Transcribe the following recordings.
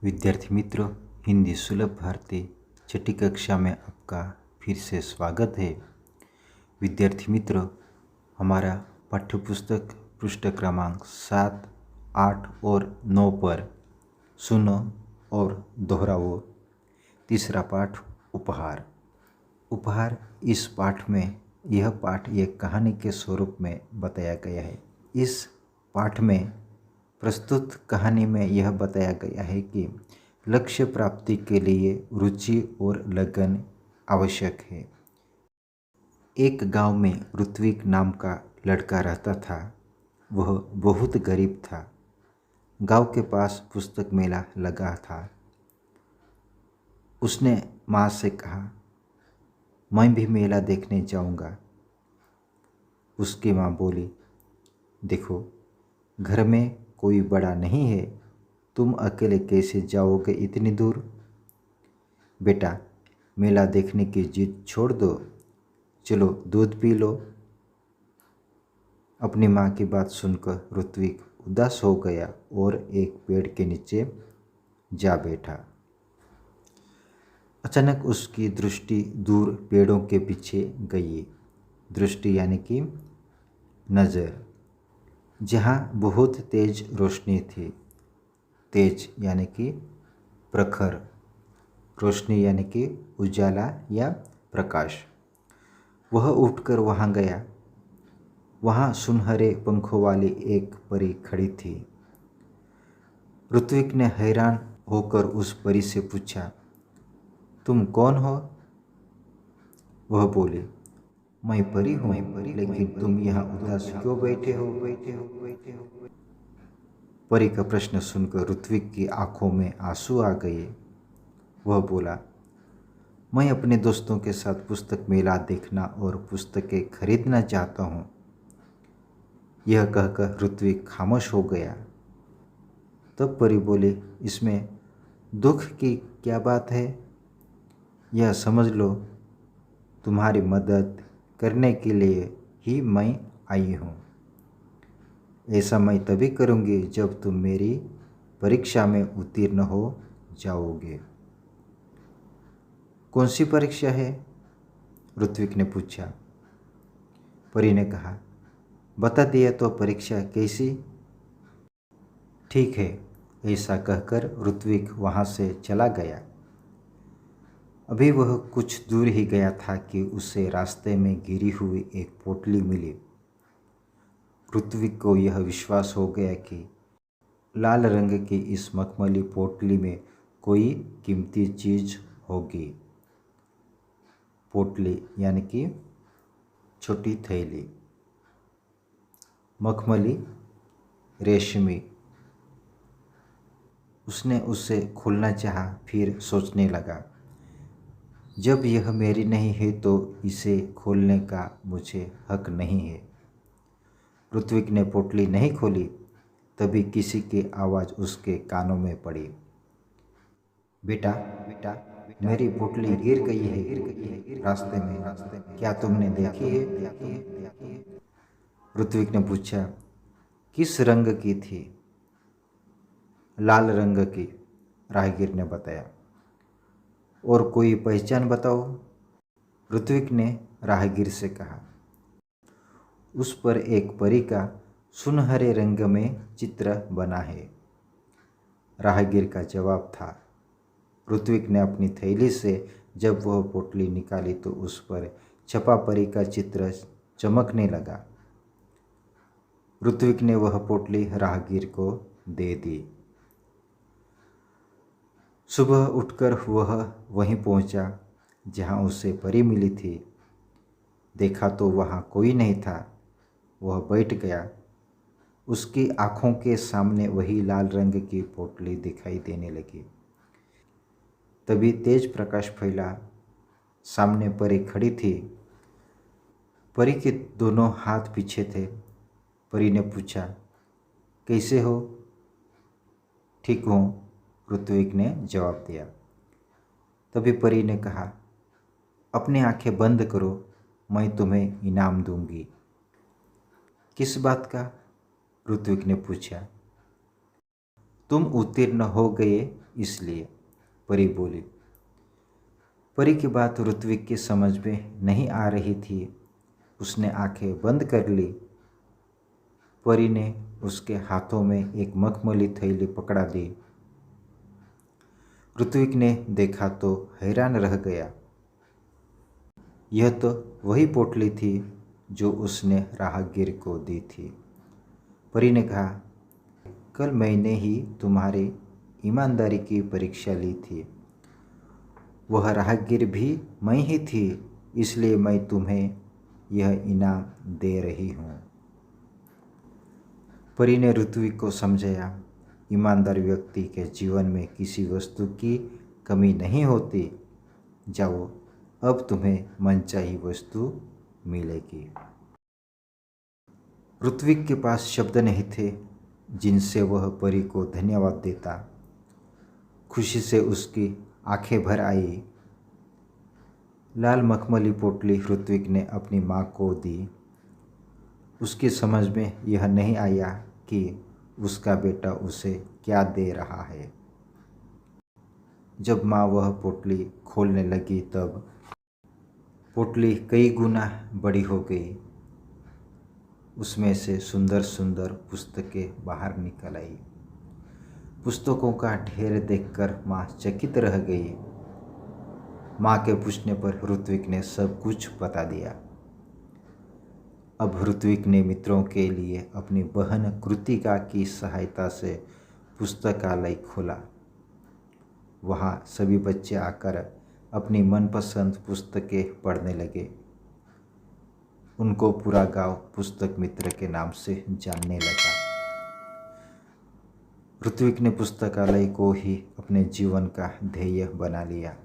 विद्यार्थी मित्रों, हिंदी सुलभ भारती छठी कक्षा में आपका फिर से स्वागत है। विद्यार्थी मित्रों, हमारा पाठ्यपुस्तक पृष्ठ क्रमांक 7, 8 और 9 पर सुनो और दोहराओ तीसरा पाठ उपहार। उपहार इस पाठ में यह पाठ एक कहानी के स्वरूप में बताया गया है। इस पाठ में प्रस्तुत कहानी में यह बताया गया है कि लक्ष्य प्राप्ति के लिए रुचि और लगन आवश्यक है। एक गांव में ऋत्विक नाम का लड़का रहता था। वह बहुत गरीब था। गांव के पास पुस्तक मेला लगा था। उसने माँ से कहा, मैं भी मेला देखने जाऊंगा। उसकी माँ बोली, देखो, घर में कोई बड़ा नहीं है, तुम अकेले कैसे जाओगे इतनी दूर? बेटा, मेला देखने की जिद छोड़ दो, चलो दूध पी लो। अपनी माँ की बात सुनकर ऋत्विक उदास हो गया और एक पेड़ के नीचे जा बैठा। अचानक उसकी दृष्टि दूर पेड़ों के पीछे गई। दृष्टि यानी कि नज़र, जहाँ बहुत तेज रोशनी थी। तेज यानी कि प्रखर, रोशनी यानी कि उजाला या प्रकाश। वह उठकर वहाँ गया। वहाँ सुनहरे पंखों वाली एक परी खड़ी थी। ऋत्विक ने हैरान होकर उस परी से पूछा, तुम कौन हो? वह बोली, मैं परी हूँ, लेकिन तुम यहाँ उदास क्यों बैठे हो? परी का प्रश्न सुनकर ऋत्विक की आंखों में आंसू आ गए। वह बोला, मैं अपने दोस्तों के साथ पुस्तक मेला देखना और पुस्तकें खरीदना चाहता हूँ। यह कहकर ऋत्विक खामोश हो गया। तब परी बोली, इसमें दुख की क्या बात है? यह समझ लो, तुम्हारी मदद करने के लिए ही मैं आई हूँ। ऐसा मैं तभी करूँगी जब तुम मेरी परीक्षा में उत्तीर्ण हो जाओगे। कौन सी परीक्षा है? ऋत्विक ने पूछा। परी ने कहा, बता दिया तो परीक्षा कैसी? ठीक है, ऐसा कहकर ऋत्विक वहाँ से चला गया। अभी वह कुछ दूर ही गया था कि उसे रास्ते में गिरी हुई एक पोटली मिली। ऋत्विक को यह विश्वास हो गया कि लाल रंग की इस मखमली पोटली में कोई कीमती चीज होगी। पोटली यानी कि छोटी थैली, मखमली, रेशमी। उसने उसे खोलना चाहा, फिर सोचने लगा, जब यह मेरी नहीं है तो इसे खोलने का मुझे हक नहीं है। ऋत्विक ने पोटली नहीं खोली, तभी किसी की आवाज़ उसके कानों में पड़ी, बेटा, मेरी पोटली गिर गई है रास्ते में, क्या तुमने देखी है? ऋत्विक ने पूछा, किस रंग की थी? लाल रंग की, राहगीर ने बताया। और कोई पहचान बताओ? ऋत्विक ने राहगीर से कहा। उस पर एक परी का सुनहरे रंग में चित्र बना है, राहगीर का जवाब था। ऋत्विक ने अपनी थैली से जब वह पोटली निकाली तो उस पर छपा परी का चित्र चमकने लगा। ऋत्विक ने वह पोटली राहगीर को दे दी। सुबह उठकर वह वहीं पहुंचा जहां उसे परी मिली थी। देखा तो वहां कोई नहीं था। वह बैठ गया। उसकी आंखों के सामने वही लाल रंग की पोटली दिखाई देने लगी। तभी तेज प्रकाश फैला। सामने परी खड़ी थी। परी के दोनों हाथ पीछे थे। परी ने पूछा, कैसे हो? ठीक हूँ, ऋत्विक ने जवाब दिया। तभी परी ने कहा, अपनी आंखें बंद करो, मैं तुम्हें इनाम दूंगी। किस बात का? ऋत्विक ने पूछा। तुम उत्तीर्ण हो गए इसलिए, परी बोली। परी की बात ऋत्विक की समझ में नहीं आ रही थी। उसने आंखें बंद कर ली। परी ने उसके हाथों में एक मखमली थैली पकड़ा दी। ऋत्विक ने देखा तो हैरान रह गया। यह तो वही पोटली थी जो उसने राहगीर को दी थी। परी ने कहा, कल मैंने ही तुम्हारी ईमानदारी की परीक्षा ली थी। वह राहगीर भी मैं ही थी, इसलिए मैं तुम्हें यह इनाम दे रही हूँ। परी ने ऋत्विक को समझाया, ईमानदार व्यक्ति के जीवन में किसी वस्तु की कमी नहीं होती। जाओ, अब तुम्हें मनचाही वस्तु मिलेगी। ऋत्विक के पास शब्द नहीं थे जिनसे वह परी को धन्यवाद देता। खुशी से उसकी आंखें भर आई। लाल मखमली पोटली ऋत्विक ने अपनी माँ को दी। उसकी समझ में यह नहीं आया कि उसका बेटा उसे क्या दे रहा है। जब माँ वह पोटली खोलने लगी तब पोटली कई गुना बड़ी हो गई। उसमें से सुंदर सुंदर पुस्तकें बाहर निकल आई। पुस्तकों का ढेर देखकर माँ चकित रह गई। माँ के पूछने पर ऋत्विक ने सब कुछ बता दिया। अब ऋत्विक ने मित्रों के लिए अपनी बहन कृतिका की सहायता से पुस्तकालय खोला। वहाँ सभी बच्चे आकर अपनी मनपसंद पुस्तकें पढ़ने लगे। उनको पूरा गांव पुस्तक मित्र के नाम से जानने लगा। ऋत्विक ने पुस्तकालय को ही अपने जीवन का ध्येय बना लिया।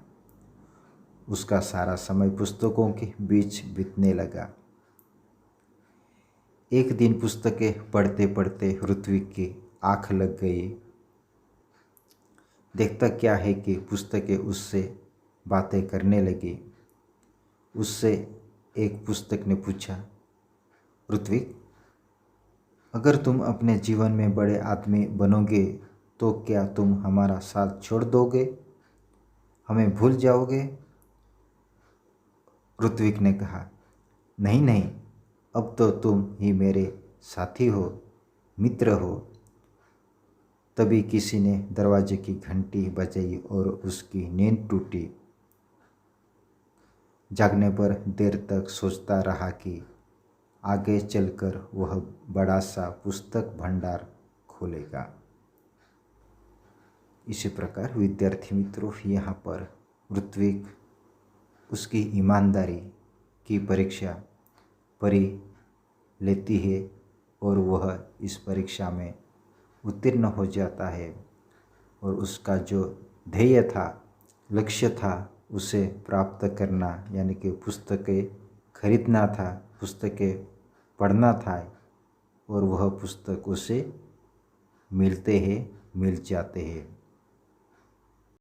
उसका सारा समय पुस्तकों के बीच बीतने लगा। एक दिन पुस्तकें पढ़ते पढ़ते ऋत्विक की आँख लग गई। देखता क्या है कि पुस्तकें उससे बातें करने लगी। उससे एक पुस्तक ने पूछा, ऋत्विक, अगर तुम अपने जीवन में बड़े आदमी बनोगे तो क्या तुम हमारा साथ छोड़ दोगे? हमें भूल जाओगे? ऋत्विक ने कहा, नहीं नहीं, अब तो तुम ही मेरे साथी हो, मित्र हो। तभी किसी ने दरवाजे की घंटी बजाई और उसकी नींद टूटी। जागने पर देर तक सोचता रहा कि आगे चलकर वह बड़ा सा पुस्तक भंडार खोलेगा। इसी प्रकार विद्यार्थी मित्रों, यहाँ पर ऋत्विक उसकी ईमानदारी की परीक्षा परी लेती है और वह इस परीक्षा में उत्तीर्ण हो जाता है और उसका जो ध्येय था, लक्ष्य था, उसे प्राप्त करना यानी कि पुस्तकें खरीदना था, पुस्तकें पढ़ना था और वह पुस्तक उसे मिल जाते हैं।